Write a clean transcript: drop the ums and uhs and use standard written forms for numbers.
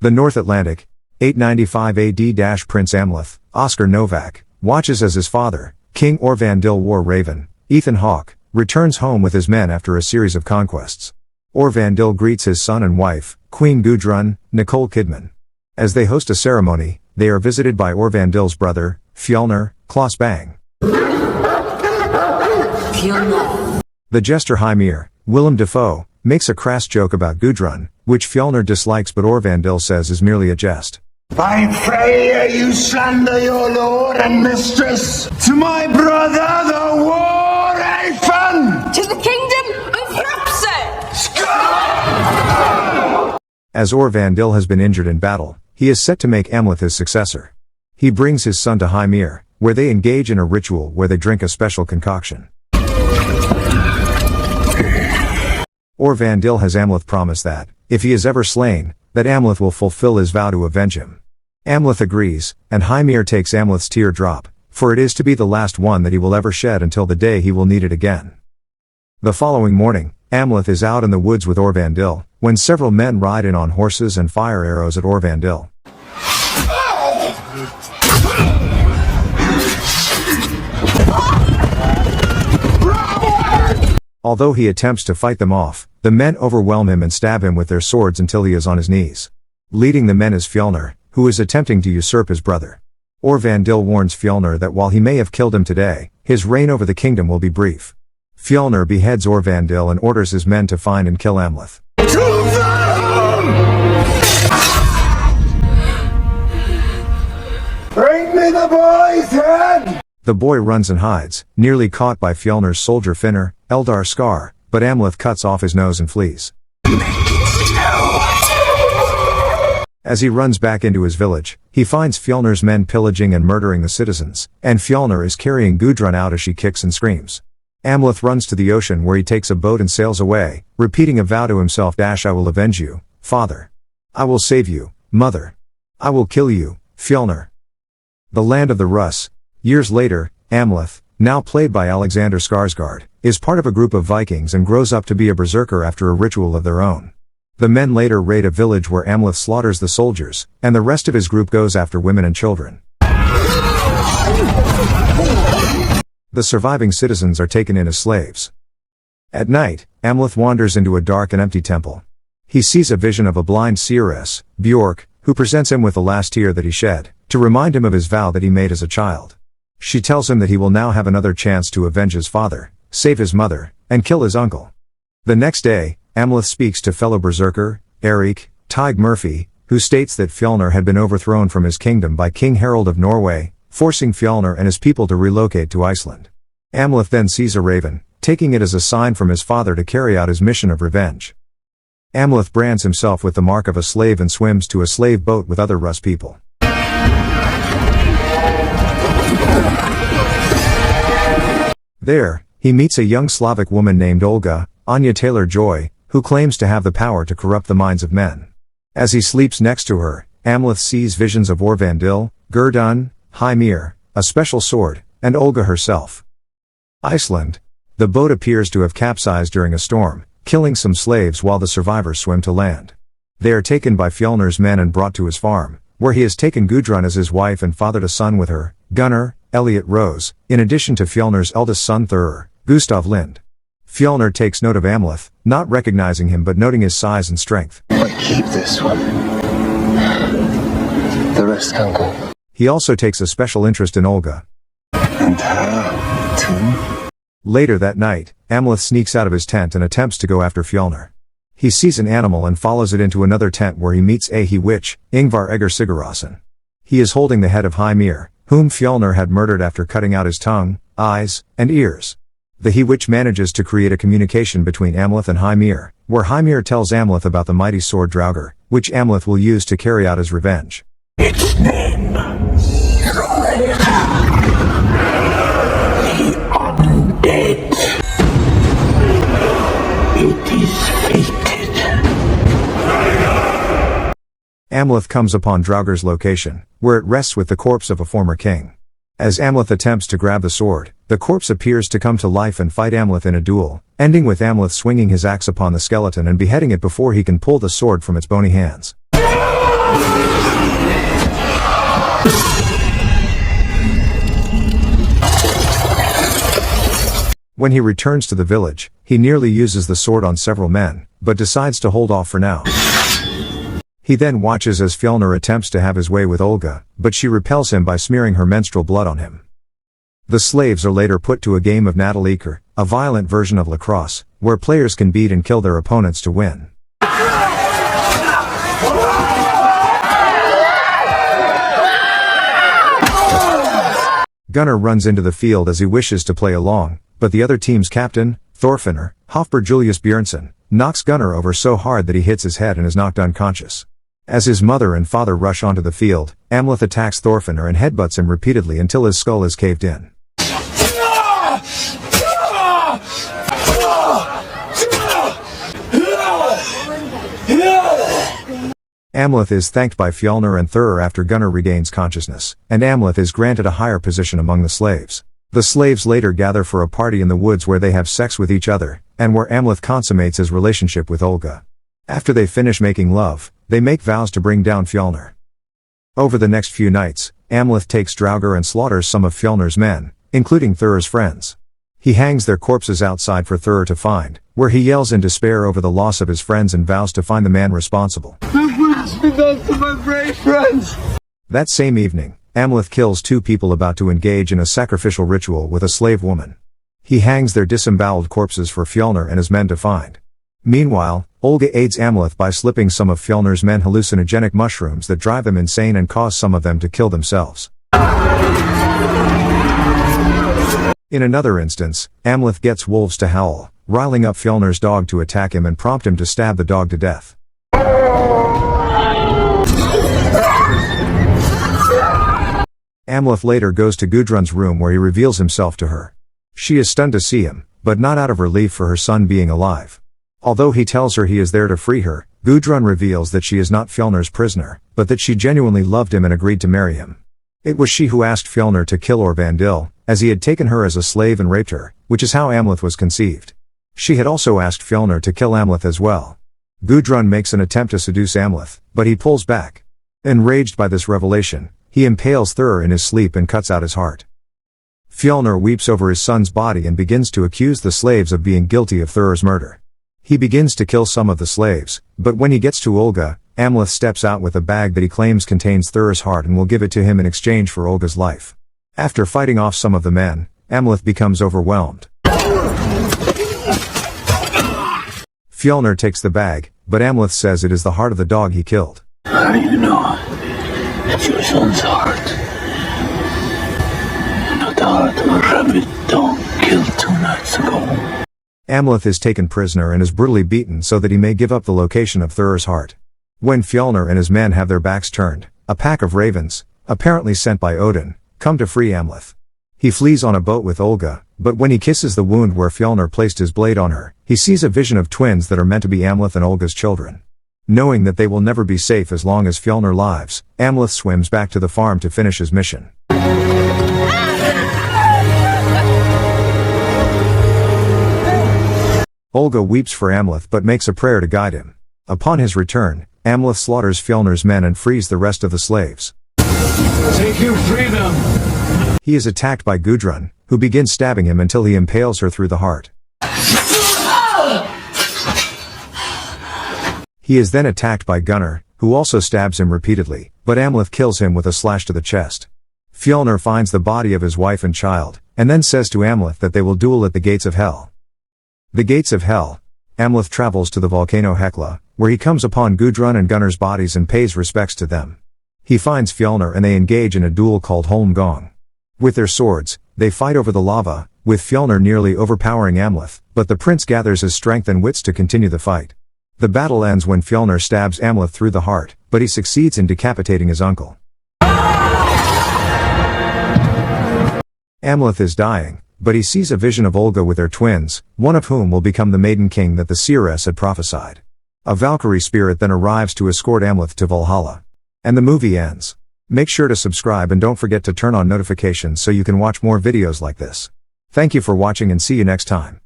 The North Atlantic, 895 AD. Prince Amleth, Oscar Novak, watches as his father, King Orvandil War Raven, Ethan Hawke, returns home with his men after a series of conquests. Orvandil greets his son and wife, Queen Gudrun, Nicole Kidman. As they host a ceremony, they are visited by Orvandil's brother, Fjolnir, Klaus Bang. The jester Hymir, Willem Dafoe, makes a crass joke about Gudrun, which Fjolnir dislikes but Orvandil says is merely a jest. By Freya you slander your lord and mistress. To my brother the war Raven! To the kingdom of Hrapse! As Orvandil has been injured in battle, he is set to make Amleth his successor. He brings his son to Hymir, where they engage in a ritual where they drink a special concoction. Orvandil has Amleth promise that, if he is ever slain, that Amleth will fulfill his vow to avenge him. Amleth agrees, and Hymir takes Amleth's tear drop, for it is to be the last one that he will ever shed until the day he will need it again. The following morning, Amleth is out in the woods with Orvandil, when several men ride in on horses and fire arrows at Orvandil. Although he attempts to fight them off, the men overwhelm him and stab him with their swords until he is on his knees. Leading the men is Fjolnir, who is attempting to usurp his brother. Orvandil warns Fjolnir that while he may have killed him today, his reign over the kingdom will be brief. Fjolnir beheads Orvandil and orders his men to find and kill Amleth. Bring me the boy's head! The boy runs and hides, nearly caught by Fjolnir's soldier Finner, Eldar Skar, but Amleth cuts off his nose and flees. As he runs back into his village, he finds Fjolnir's men pillaging and murdering the citizens, and Fjolnir is carrying Gudrun out as she kicks and screams. Amleth runs to the ocean where he takes a boat and sails away, repeating a vow to himself: I will avenge you, father. I will save you, mother. I will kill you, Fjolnir. The land of the Russ. Years later, Amleth, now played by Alexander Skarsgård, is part of a group of Vikings and grows up to be a berserker after a ritual of their own. The men later raid a village where Amleth slaughters the soldiers, and the rest of his group goes after women and children. The surviving citizens are taken in as slaves. At night, Amleth wanders into a dark and empty temple. He sees a vision of a blind seeress, Bjork, who presents him with the last tear that he shed, to remind him of his vow that he made as a child. She tells him that he will now have another chance to avenge his father, save his mother, and kill his uncle. The next day, Amleth speaks to fellow berserker, Eirik, Tig Murphy, who states that Fjolnir had been overthrown from his kingdom by King Harald of Norway, forcing Fjolnir and his people to relocate to Iceland. Amleth then sees a raven, taking it as a sign from his father to carry out his mission of revenge. Amleth brands himself with the mark of a slave and swims to a slave boat with other Russ people. There, he meets a young Slavic woman named Olga, Anya Taylor-Joy, who claims to have the power to corrupt the minds of men. As he sleeps next to her, Amleth sees visions of Orvandil, Gudrun, Hymir, a special sword, and Olga herself. Iceland. The boat appears to have capsized during a storm, killing some slaves while the survivors swim to land. They are taken by Fjolnir's men and brought to his farm, where he has taken Gudrun as his wife and fathered a son with her, Gunnar, Elliot Rose, in addition to Fjolnir's eldest son Thur, Gustav Lind. Fjolnir takes note of Amleth, not recognizing him but noting his size and strength. I keep this one. The rest can go. He also takes a special interest in Olga. And her, too? Later that night, Amleth sneaks out of his tent and attempts to go after Fjolnir. He sees an animal and follows it into another tent where he meets a he-witch, Ingvar Egger Sigurðsson. He is holding the head of Hymir, whom Fjolnir had murdered after cutting out his tongue, eyes, and ears. The he-witch manages to create a communication between Amleth and Hymir, where Hymir tells Amleth about the mighty sword Draugr, which Amleth will use to carry out his revenge. Its name. The undead. It is fated. Amleth comes upon Draugr's location, where it rests with the corpse of a former king. As Amleth attempts to grab the sword, the corpse appears to come to life and fight Amleth in a duel, ending with Amleth swinging his axe upon the skeleton and beheading it before he can pull the sword from its bony hands. When he returns to the village, he nearly uses the sword on several men, but decides to hold off for now. He then watches as Fjolnir attempts to have his way with Olga, but she repels him by smearing her menstrual blood on him. The slaves are later put to a game of Nataleker, a violent version of lacrosse, where players can beat and kill their opponents to win. Gunnar runs into the field as he wishes to play along, but the other team's captain, Thorfinnr, Hofbr Julius Björnsson, knocks Gunnar over so hard that he hits his head and is knocked unconscious. As his mother and father rush onto the field, Amleth attacks Thorfinnr and headbutts him repeatedly until his skull is caved in. Amleth is thanked by Fjolnir and Thur after Gunnar regains consciousness, and Amleth is granted a higher position among the slaves. The slaves later gather for a party in the woods where they have sex with each other, and where Amleth consummates his relationship with Olga. After they finish making love, they make vows to bring down Fjolnir. Over the next few nights, Amleth takes Draugr and slaughters some of Fjolnir's men, including Thur's friends. He hangs their corpses outside for Thur to find, where he yells in despair over the loss of his friends and vows to find the man responsible. To my brave friends. That same evening, Amleth kills 2 people about to engage in a sacrificial ritual with a slave woman. He hangs their disemboweled corpses for Fjolnir and his men to find. Meanwhile, Olga aids Amleth by slipping some of Fjolnir's men hallucinogenic mushrooms that drive them insane and cause some of them to kill themselves. In another instance, Amleth gets wolves to howl, riling up Fjolnir's dog to attack him and prompt him to stab the dog to death. Amleth later goes to Gudrun's room where he reveals himself to her. She is stunned to see him, but not out of relief for her son being alive. Although he tells her he is there to free her, Gudrun reveals that she is not Fjolnir's prisoner, but that she genuinely loved him and agreed to marry him. It was she who asked Fjolnir to kill Orvandil, as he had taken her as a slave and raped her, which is how Amleth was conceived. She had also asked Fjolnir to kill Amleth as well. Gudrun makes an attempt to seduce Amleth, but he pulls back. Enraged by this revelation, he impales Thur in his sleep and cuts out his heart. Fjolnir weeps over his son's body and begins to accuse the slaves of being guilty of Thur's murder. He begins to kill some of the slaves, but when he gets to Olga, Amleth steps out with a bag that he claims contains Thur's heart and will give it to him in exchange for Olga's life. After fighting off some of the men, Amleth becomes overwhelmed. Fjolnir takes the bag, but Amleth says it is the heart of the dog he killed. How do you know it's your son's heart? Not the heart of a rabbit dog killed 2 nights ago. Amleth is taken prisoner and is brutally beaten so that he may give up the location of Thur's heart. When Fjolnir and his men have their backs turned, a pack of ravens, apparently sent by Odin, come to free Amleth. He flees on a boat with Olga, but when he kisses the wound where Fjolnir placed his blade on her, he sees a vision of twins that are meant to be Amleth and Olga's children. Knowing that they will never be safe as long as Fjolnir lives, Amleth swims back to the farm to finish his mission. Olga weeps for Amleth but makes a prayer to guide him. Upon his return, Amleth slaughters Fjolnir's men and frees the rest of the slaves. Take your freedom! He is attacked by Gudrun, who begins stabbing him until he impales her through the heart. He is then attacked by Gunnar, who also stabs him repeatedly, but Amleth kills him with a slash to the chest. Fjolnir finds the body of his wife and child, and then says to Amleth that they will duel at the gates of hell. The gates of hell. Amleth travels to the volcano Hekla, where he comes upon Gudrun and Gunnar's bodies and pays respects to them. He finds Fjolnir and they engage in a duel called Holmgong. With their swords, they fight over the lava, with Fjolnir nearly overpowering Amleth, but the prince gathers his strength and wits to continue the fight. The battle ends when Fjolnir stabs Amleth through the heart, but he succeeds in decapitating his uncle. Amleth is dying, but he sees a vision of Olga with their twins, one of whom will become the Maiden King that the seeress had prophesied. A Valkyrie spirit then arrives to escort Amleth to Valhalla. And the movie ends. Make sure to subscribe and don't forget to turn on notifications so you can watch more videos like this. Thank you for watching and see you next time.